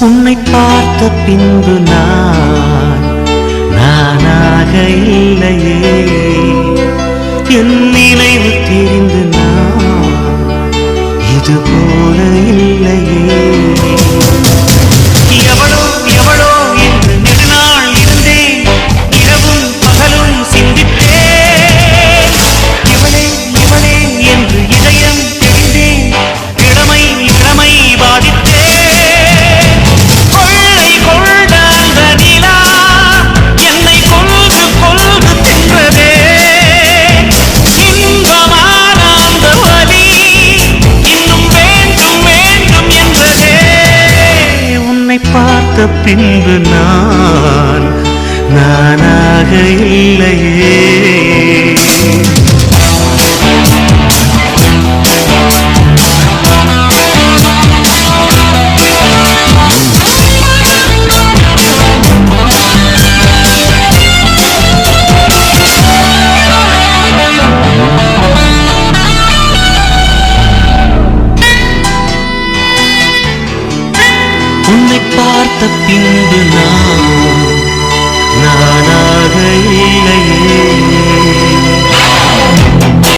உன்னை பார்த்த பின்பு நானாக இல்லையே, என் நினைவு தெரிந்து இது போல இல்லையே. எவளோ எவளோ என்று நெடுநாள் இருந்தேன், இரவும் பகலும் சிந்தித்தேன். இவளே இவளே என்று இதயம் தெரிந்தேன், இளமை இளமை பாதித்தேன். கொள்ளை கொண்ட அந்த நிலா என்னை கொல்கு கொல்கு தின்றதே. இன்பமான அந்த வலி இன்னும் வேண்டும் வேண்டும் என்றதே. உன்னை பார்த்த பின்பு நானாக இல்லையே. உன்னை பார்த்த பின்பு